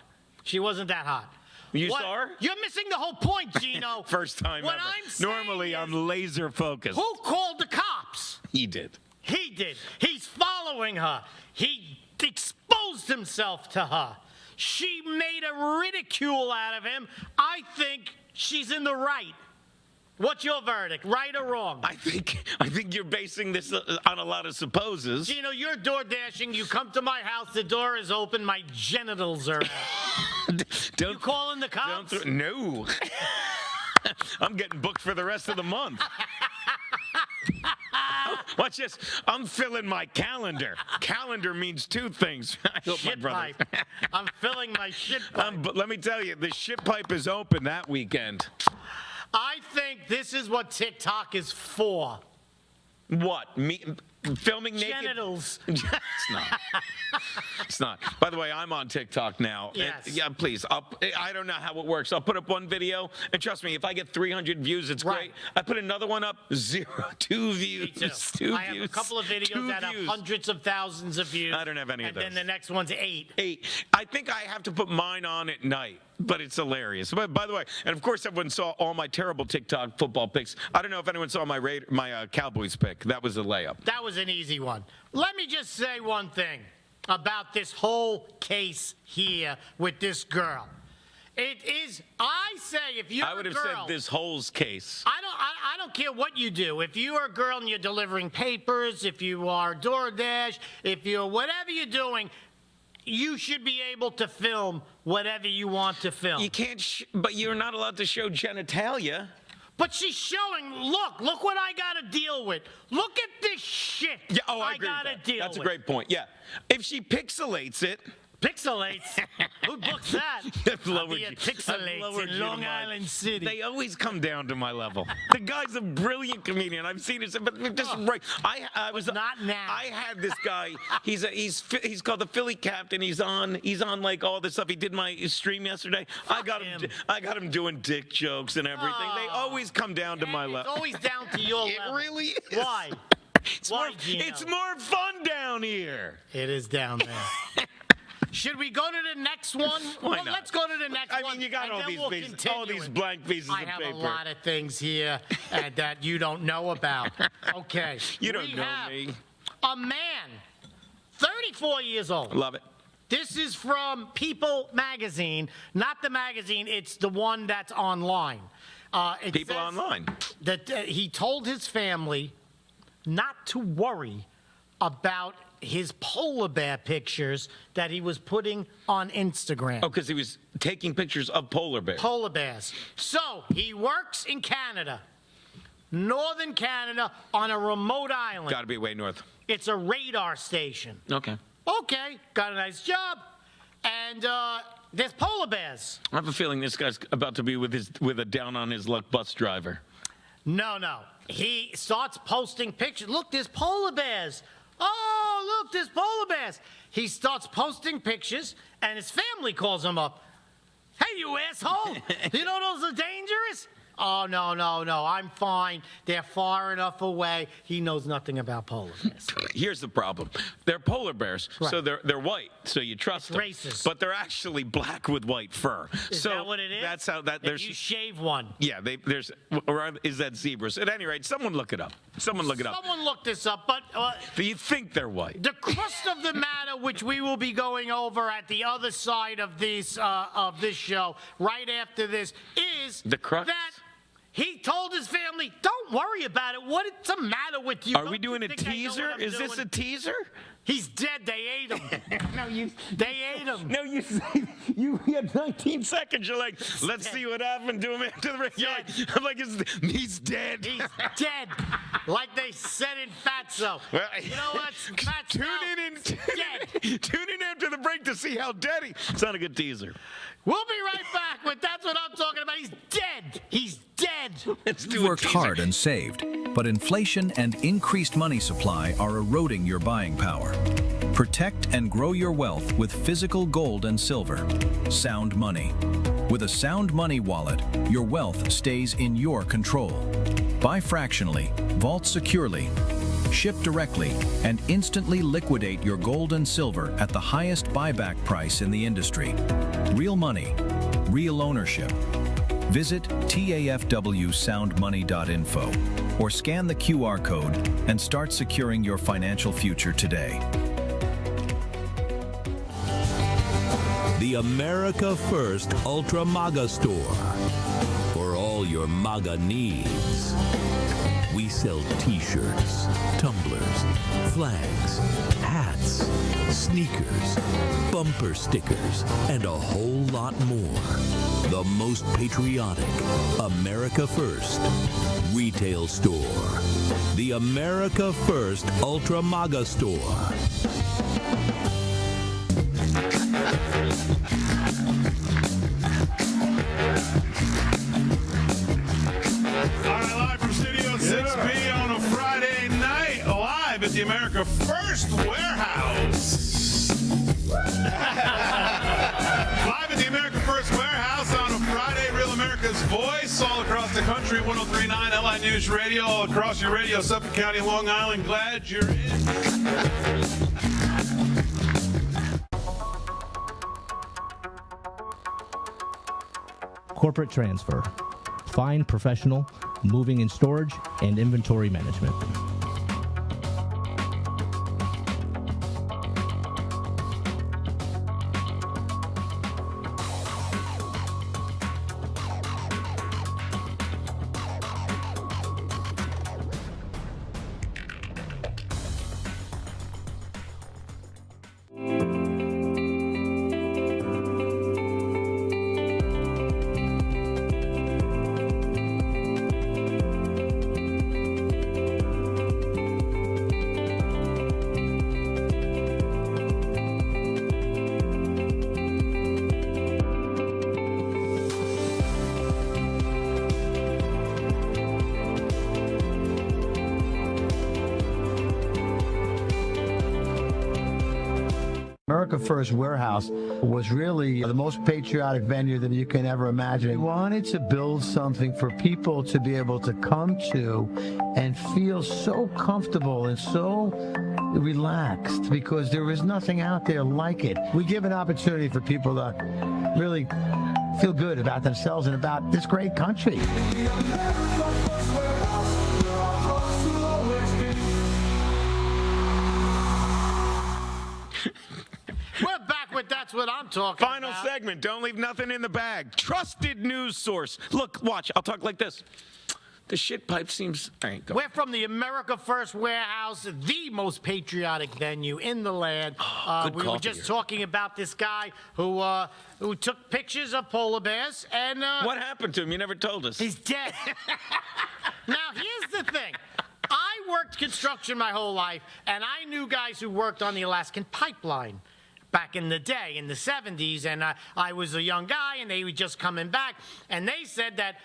She wasn't that hot. You saw her? You're missing the whole point, Gino. First time what ever. I'm saying Normally, is, I'm laser focused. Who called the cops? He did. He did. He's following her. He exposed himself to her. She made a ridicule out of him. I think she's in the right. What's your verdict, right or wrong? I think you're basing this on a lot of supposes. Gino, you're door dashing. You come to my house, the door is open, my genitals are out. You calling the cops? No. I'm getting booked for the rest of the month. Watch this. I'm filling my calendar. Calendar means 2 things. Shit pipe. I'm filling my shit pipe. But let me tell you, the shit pipe is open that weekend. I think this is what TikTok is for. What? Me filming naked? Genitals. It's not. It's not. By the way, I'm on TikTok now. Yes. Yeah, please. I don't know how it works. I'll put up one video, and trust me, if I get 300 views, it's great. I put another one up, 0, 2 views. Me too. 2 I have a couple of videos that have hundreds of thousands of views. I don't have any of those. And then the next one's 8. 8. I think I have to put mine on at night. But it's hilarious. But by the way, and of course everyone saw all my terrible TikTok football picks. I don't know if anyone saw my Cowboys pick. That was a layup. That was an easy one. Let me just say one thing about this whole case here with this girl. It is, I say, if you're a girl, I would have said this Holes case. I don't care what you do. If you're a girl and you're delivering papers, if you are DoorDash, if you're whatever you're doing, you should be able to film whatever you want to film. You can't, but you're not allowed to show genitalia. But she's showing, look what I got to deal with. Look at this shit I agree got to with that. deal with. That's a great point, yeah. If she pixelates it, Pixelates? Who books that? I've lowered The you. Pixelates I've lowered in you to Long mine. Island City. They always come down to my level. The guy's a brilliant comedian. I've seen it, but just right. I was not now. I had this guy. He's called the Philly Captain. He's on like all this stuff. He did my stream yesterday. I got him doing dick jokes and everything. They always come down to my level. It's always down to your It level. really is. Why? Why, Gino? It's more fun down here. It is down there. Should we go to the next one? Why not? Let's go to the next one. I mean, you got and all then these we'll pieces, all continue these it. blank pieces I of have paper. a lot of things here that you don't know about. Okay. You don't We know have me. A man, 34 years old. Love it. This is from People magazine. Not the magazine, it's the one that's online. It People says online. That he told his family not to worry about his polar bear pictures that he was putting on Instagram. Oh, because he was taking pictures of polar bears. Polar bears. So he works in Canada, northern Canada, on a remote island. Got to be way north. It's a radar station. Okay. Okay, got a nice job. And there's polar bears. I have a feeling this guy's about to be with a down on his luck bus driver. No. He starts posting pictures. Look, there's polar bears. Oh, look, there's polar bears. He starts posting pictures, and his family calls him up. Hey, you asshole. You know those are dangerous? Oh, no, I'm fine. They're far enough away. He knows nothing about polar bears. Here's the problem. They're polar bears, so they're white, so you trust them. Racist. But they're actually black with white fur. Is so that what it is? That's how that If there's you shave one. Yeah, there's or is that zebras? At any rate, someone look it up. Someone look it up. Someone look this up, but Do you think they're white? the crust of the matter, which we will be going over at the other side of this show, right after this, is The crux? that he told his family, "Don't worry about it. What's the matter with you? Are we Don't you doing a think I know teaser? what I'm Is this doing?" a teaser? He's dead. They ate him. They ate him. No, you had 19 seconds. You're like, let's see what happened to him after the race. I'm like, he's dead. He's dead. Like they said in Fatso. Well, You know what? Fatso dead. Tune in after the break to see how dead he. It's not a good teaser. We'll be right back with That's What I'm Talking About. He's dead. He's dead. You've worked hard and saved, but inflation and increased money supply are eroding your buying power. Protect and grow your wealth with physical gold and silver. Sound Money. With a Sound Money wallet, your wealth stays in your control. Buy fractionally, vault securely, ship directly, and instantly liquidate your gold and silver at the highest buyback price in the industry. Real money, real ownership. Visit tafwsoundmoney.info or scan the QR code and start securing your financial future today. The America First Ultra MAGA Store. For all your MAGA needs. We sell t-shirts, tumblers, flags, hats, sneakers, bumper stickers, and a whole lot more. The most patriotic America First retail store. The America First Ultra MAGA Store. All right, live from Studio 6B on a Friday night, live at the America First Warehouse. Live at the America First Warehouse on a Friday, Real America's Voice, all across the country, 103.9 LI News Radio, all across your radio, Suffolk County, Long Island. Glad you're in. Corporate transfer. Fine professional, moving and storage, and inventory management. America First Warehouse was really the most patriotic venue that you can ever imagine. We wanted to build something for people to be able to come to and feel so comfortable and so relaxed, because there is nothing out there like it. We give an opportunity for people to really feel good about themselves and about this great country. We're back with That's What I'm Talking Final About. segment. Don't leave nothing in the bag. Trusted news source. Look, watch. I'll talk like this. The shit pipe seems... All right, go. We're from the America First Warehouse, the most patriotic venue in the land. Good We were coffee just here. talking about this guy who took pictures of polar bears, and What happened to him? You never told us. he's dead. Now, here's the thing. I worked construction my whole life, and I knew guys who worked on the Alaskan pipeline back in the day, in the 70s, and I was a young guy, and they were just coming back, and they said that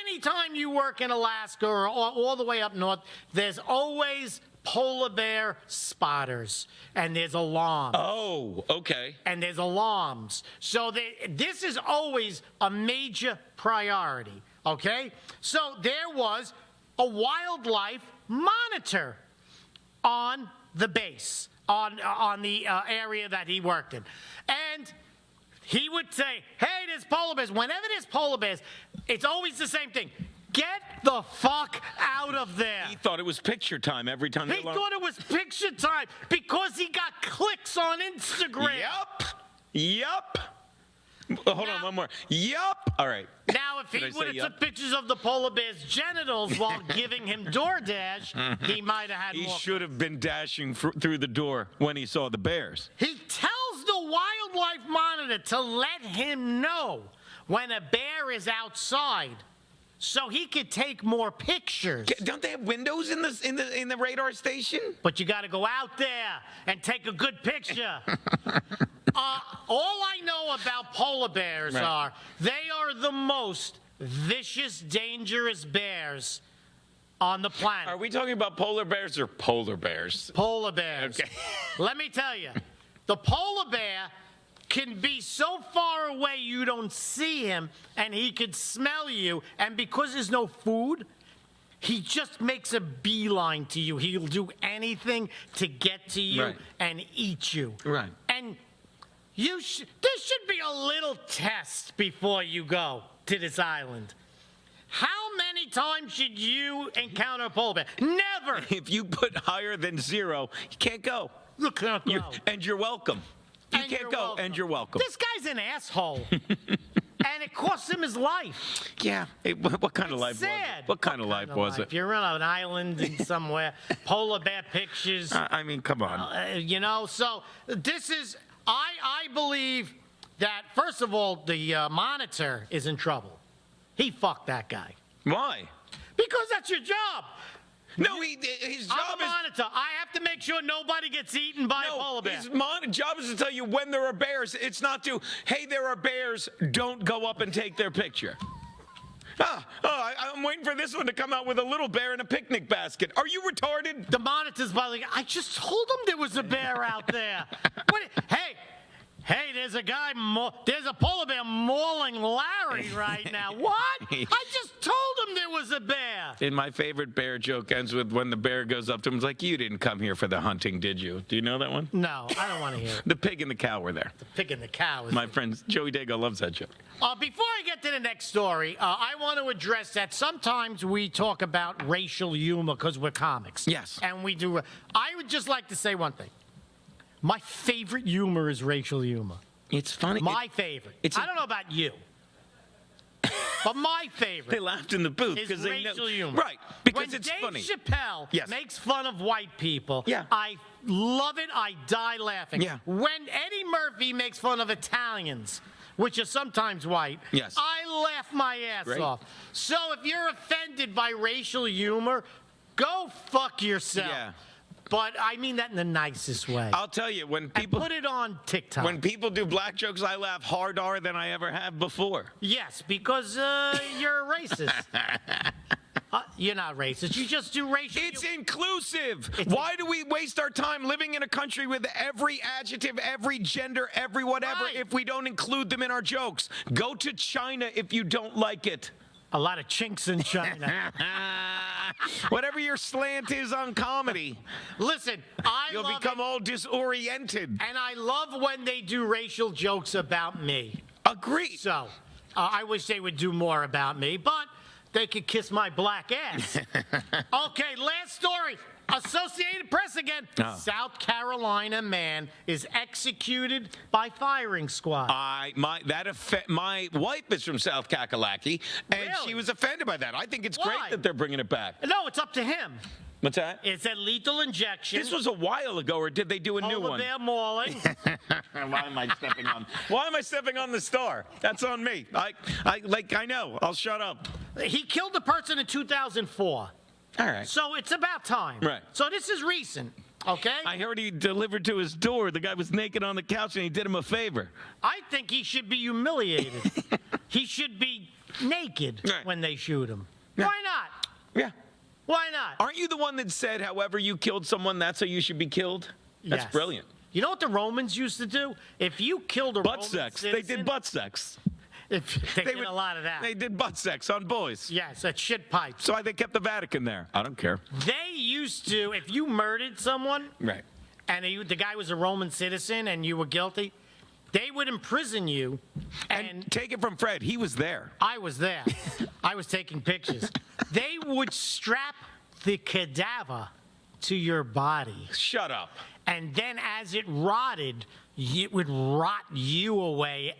anytime you work in Alaska or all the way up north, there's always polar bear spotters, and there's alarms. Oh, okay. And there's alarms. So this is always a major priority, okay? So there was a wildlife monitor on the base, on the area that he worked in. And he would say, hey, there's polar bears. Whenever there's polar bears, it's always the same thing. Get the fuck out of there. He thought it was picture time every time. He thought it was picture time because he got clicks on Instagram. Yup. Hold on, one more. Yup. All right. Now, if Did he I say would have yup? took pictures of the polar bear's genitals while giving him DoorDash, he might have had He more. should have been dashing through the door when he saw the bears. He tells the wildlife monitor to let him know when a bear is outside, so he could take more pictures. Don't they have windows in the radar station? But you got to go out there and take a good picture. All I know about polar bears are they are the most vicious, dangerous bears on the planet. Are we talking about polar bears or polar bears? Polar bears. Okay. Let me tell you, the polar bear can be so far away you don't see him, and he could smell you, and because there's no food, he just makes a beeline to you. He'll do anything to get to you and eat you. Right. And there should be a little test before you go to this island. How many times should you encounter a polar bear? Never. If you put higher than 0, you can't go. You can't go. And you're welcome. You can't go, and you're welcome. This guy's an asshole. And it cost him his life. Yeah. Hey, what kind of life was Sad. it? What kind of life was it? You're on an island in somewhere, polar bear pictures. I mean, come on. So this is, I believe that, first of all, the monitor is in trouble. He fucked that guy. Why? Because that's your job. No, his job I'm a monitor. I have to make sure nobody gets eaten by a polar bear. His job is to tell you when there are bears. It's not to, hey, there are bears, don't go up and take their picture. I'm waiting for this one to come out with a little bear in a picnic basket. Are you retarded? The monitor's by I just told him there was a bear out there. Hey, there's a polar bear mauling Larry right now. What? I just told him there was a bear. And my favorite bear joke ends with when the bear goes up to him, it's like, you didn't come here for the hunting, did you? Do you know that one? No, I don't want to hear it. The pig and the cow were there. The pig and the cow. My friend Joey Dago loves that joke. Before I get to the next story, I want to address that sometimes we talk about racial humor because we're comics. Yes. And we do. I would just like to say one thing. My favorite humor is racial humor. It's funny. My favorite. I don't know about you. But my favorite. They laughed in the booth because they know. racial humor. Right, because when it's Dave funny. Chappelle makes fun of white people, Yeah. I love it. I die laughing. Yeah. When Eddie Murphy makes fun of Italians, which are sometimes white, Yes. I laugh my ass Great. off. So if you're offended by racial humor, go fuck yourself. Yeah. But I mean that in the nicest way. I'll tell you, when people put it on TikTok. When people do black jokes, I laugh harder than I ever have before. Yes, because you're a racist. You're not racist. You just do racial. It's inclusive. Why do we waste our time living in a country with every adjective, every gender, every whatever if we don't include them in our jokes? Go to China if you don't like it. A lot of chinks in China. Whatever your slant is on comedy. Listen, You'll become all disoriented. And I love when they do racial jokes about me. Agreed. So, I wish they would do more about me, but they could kiss my black ass. Okay, last story. Associated Press again. Oh. South Carolina man is executed by firing squad. My wife is from South Kakalaki, and she was offended by that. I think it's great that they're bringing it back. No, it's up to him. What's that? It's a lethal injection. This was a while ago, or did they do a new one? Over there mauling. Why am I stepping on the star? That's on me. I know. I'll shut up. He killed a person in 2004. All right. So it's about time. Right. So this is recent, okay? I heard he delivered to his door. The guy was naked on the couch, and he did him a favor. I think he should be humiliated. He should be naked when they shoot him. Yeah. Why not? Yeah. Why not? Aren't you the one that said, however you killed someone, that's how you should be killed? That's brilliant. You know what the Romans used to do? If you killed a Roman citizen... They did butt sex. They did a lot of that. They did butt sex on boys. Yes, at shit pipes. So why they kept the Vatican there? I don't care. They used to, if you murdered someone, right, and the guy was a Roman citizen and you were guilty, they would imprison you. And take it from Fred, he was there. I was there. I was taking pictures. They would strap the cadaver to your body. Shut up. And then as it rotted, it would rot you away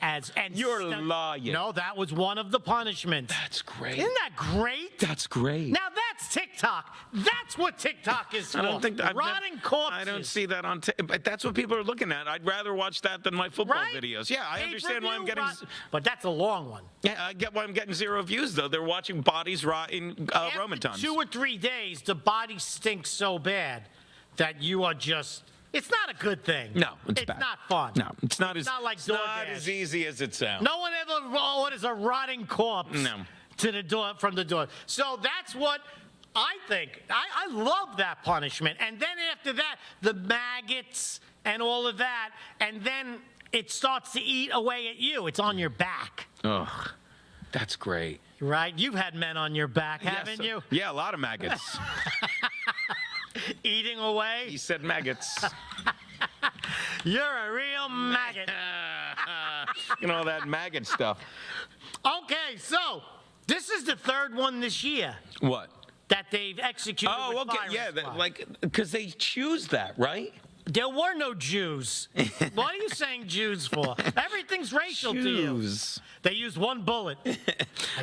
You're lying. No, that was one of the punishments. That's great. Isn't that great? That's great. Now that's TikTok. That's what TikTok is for. I don't think rotting corpses. I don't see that on but that's what people are looking at. I'd rather watch that than my football videos. Yeah, I understand why I'm getting but that's a long one. Yeah, I get why I'm getting 0 views though. They're watching bodies rot in Roman times. 2 or 3 days, the body stinks so bad that you are just it's not a good thing. No, it's bad. It's not fun. No, it's not as easy as it sounds. No one ever orders a rotting corpse to the door from the door. So that's what I think. I love that punishment. And then after that, the maggots and all of that, and then it starts to eat away at you. It's on your back. Ugh, that's great. Right? You've had men on your back, haven't you? Yeah, a lot of maggots. Eating away? He said maggots. You're a real maggot. You know, that maggot stuff. Okay, so this is the 3rd one this year. What? That they've executed with okay. Yeah, because they choose that, right? There were no Jews. What are you saying Jews for? Everything's racial to you. They used 1 bullet. You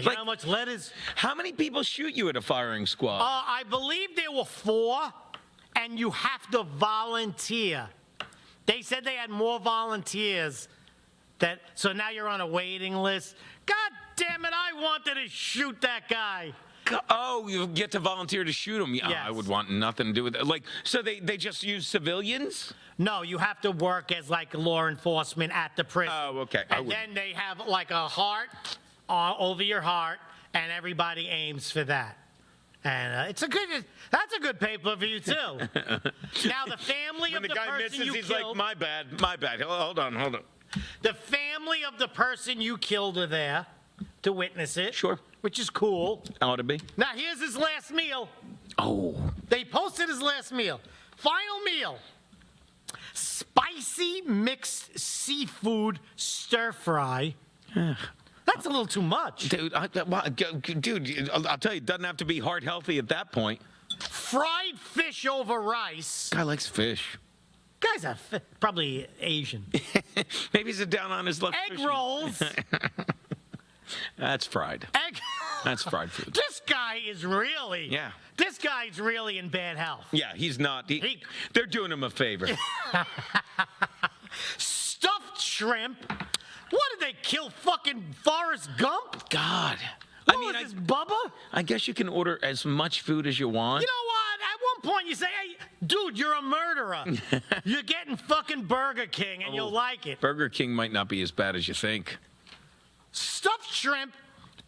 know how much lead is? How many people shoot you at a firing squad? I believe there were 4, and you have to volunteer. They said they had more volunteers. So now you're on a waiting list. God damn it, I wanted to shoot that guy. Oh, you get to volunteer to shoot him. Yeah, yes. I would want nothing to do with it. So they just use civilians? No, you have to work as law enforcement at the prison. Oh, okay. And then they have a heart over your heart, and everybody aims for that. And that's a good pay-per-view too. Now the family of the guy person misses, you he's killed. like, my bad. Hold on. The family of the person you killed are there to witness it. Sure. Which is cool. Ought to be. Now here's his last meal. Oh. They posted his last meal. Final meal. Spicy mixed seafood stir fry. That's a little too much. Dude, I'll tell you, it doesn't have to be heart healthy at that point. Fried fish over rice. Guy likes fish. Guy's probably Asian. Maybe he's down on his luck. Egg rolls. That's fried. That's fried food. This guy is really. Yeah. This guy's really in bad health. Yeah, he's not. They're doing him a favor. Stuffed shrimp. What did they kill? Fucking Forrest Gump? God. What was this, Bubba? I guess you can order as much food as you want. You know what? At one point you say, hey, dude, you're a murderer. You're getting fucking Burger King and you'll like it. Burger King might not be as bad as you think. Stuffed shrimp,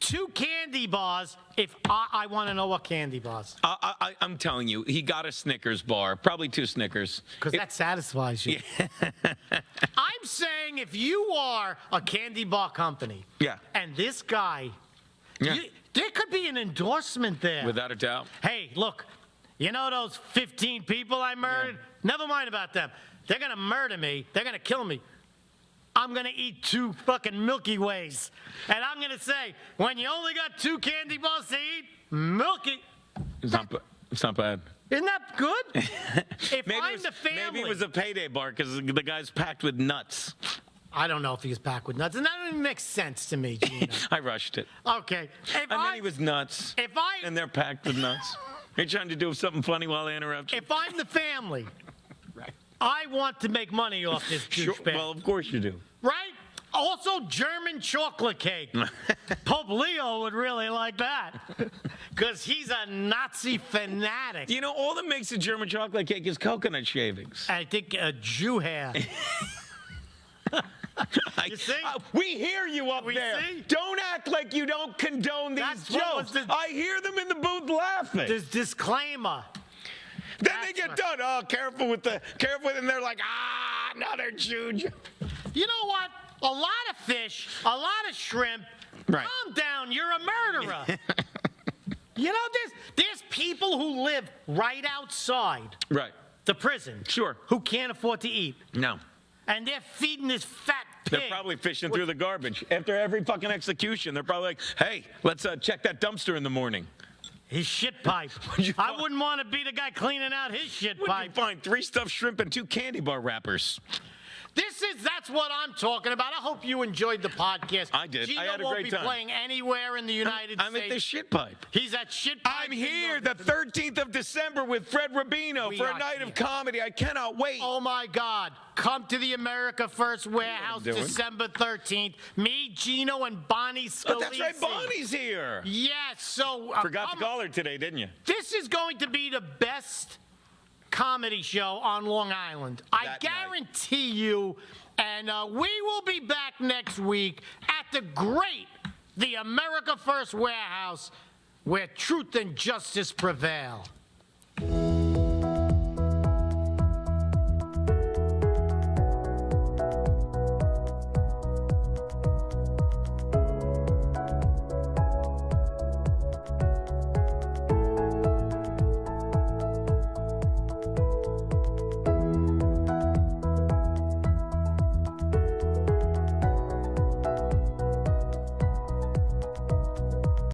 2 candy bars. If I want to know what candy bars. I'm telling you, he got a Snickers bar, probably 2 Snickers. Because that satisfies you. I'm saying if you are a candy bar company, and this guy, there could be an endorsement there. Without a doubt. Hey, look, you know those 15 people I murdered? Never mind about them. They're going to murder me. They're going to kill me. I'm going to eat 2 fucking Milky Ways. And I'm going to say, when you only got 2 candy bars to eat, Milky. It's not bad. Isn't that good? If I'm the family. Maybe it was a payday bar because the guy's packed with nuts. I don't know if he was packed with nuts. And that doesn't make sense to me, Gino. I rushed it. Okay. He was nuts. And they're packed with nuts. You're trying to do something funny while I interrupt you. If I'm the family, I want to make money off this douchebag. Well, of course you do. Right? Also, German chocolate cake. Pope Leo would really like that. Because he's a Nazi fanatic. You know, all that makes a German chocolate cake is coconut shavings. I think Jew hair. You see? We hear you up there. See? Don't act like you don't condone these jokes. I hear them in the booth laughing. This disclaimer. Then they get done. Oh, careful with, and they're like, another Jew. You know what? A lot of fish, a lot of shrimp. Right. Calm down. You're a murderer. You know, there's people who live right outside the prison. Sure. Who can't afford to eat. No. And they're feeding this fat pig. They're probably fishing through the garbage. After every fucking execution, they're probably like, hey, let's check that dumpster in the morning. His shit pipe. I wouldn't want to be the guy cleaning out his shit pipe. You find 3 stuffed shrimp and 2 candy bar wrappers. That's what I'm talking about. I hope you enjoyed the podcast. I did. Gino I had a won't great be time. playing anywhere in the United States. I'm at the shit pipe. He's at shit pipe. I'm here the 13th of December with Fred Rubino for a night of comedy. I cannot wait. Oh, my God. Come to the America First Warehouse December 13th. Me, Gino, and Bonnie Scalise. Oh, that's right. Bonnie's here. Yes. So forgot to call her today, didn't you? This is going to be the best comedy show on Long Island. I guarantee you. And we will be back next week at the America First Warehouse, where truth and justice prevail.